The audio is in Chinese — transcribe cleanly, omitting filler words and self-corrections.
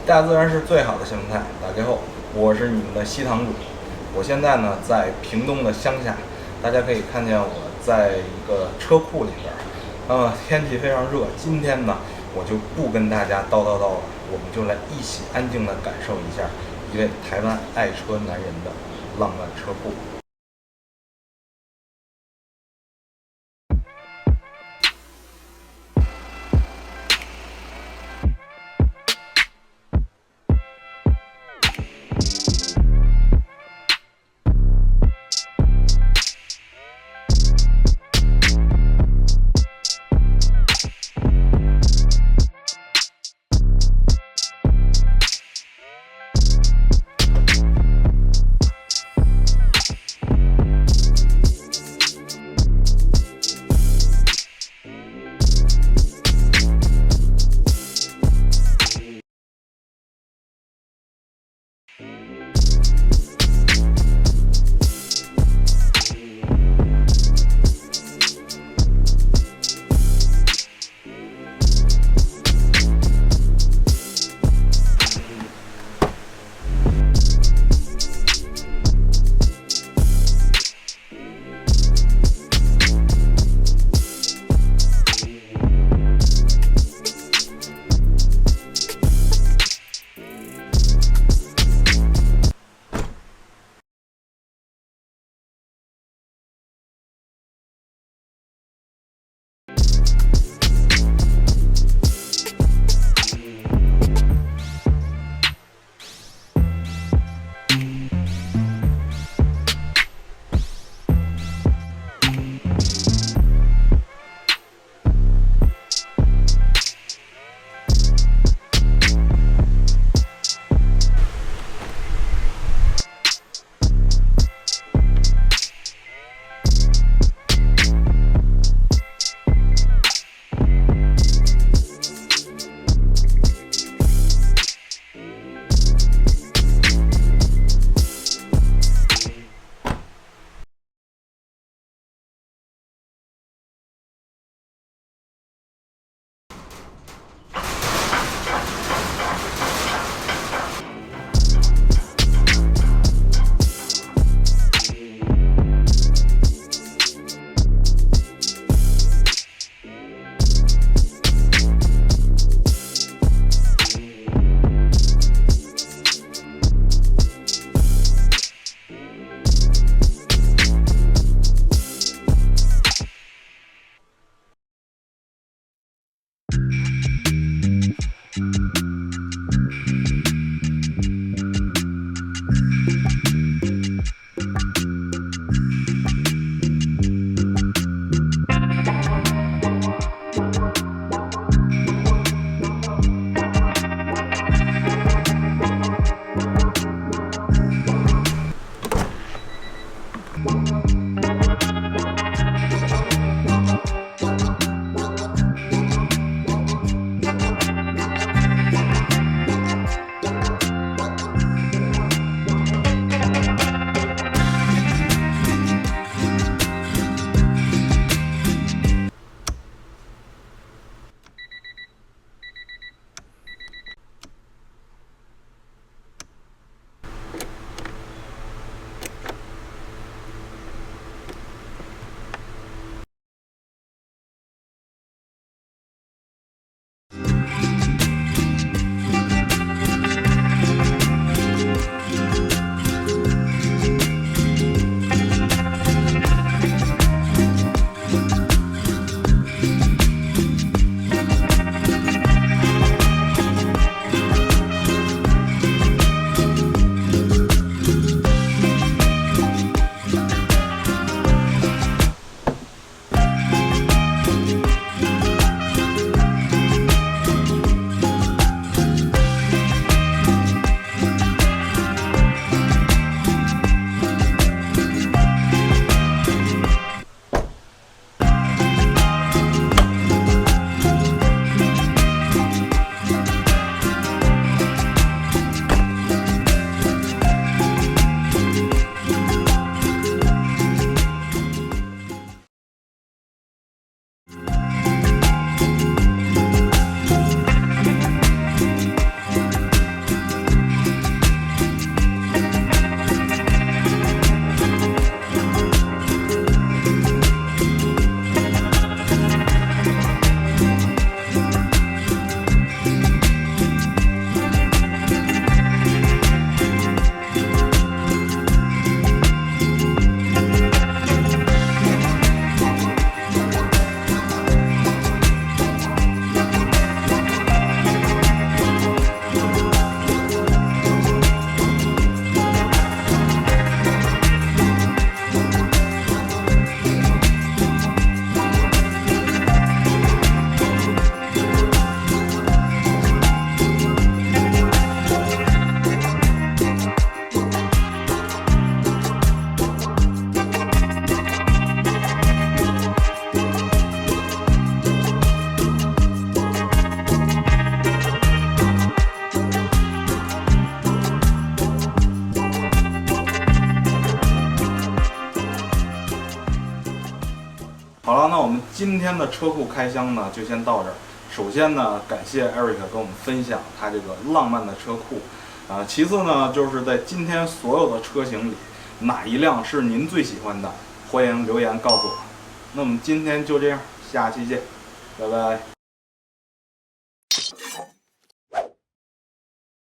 大自然是最好的形态。打开后，我是你们的西堂主。我现在呢在屏东的乡下，大家可以看见我在一个车库里边。天气非常热，今天呢我就不跟大家叨叨叨了，我们就来一起安静的感受一下一位台湾爱车男人的浪漫车库。好了，那我们今天的车库开箱呢，就先到这儿。首先呢，感谢 Eric 跟我们分享他这个浪漫的车库，其次呢，就是在今天所有的车型里，哪一辆是您最喜欢的？欢迎留言告诉我。那我们今天就这样，下期见，拜拜。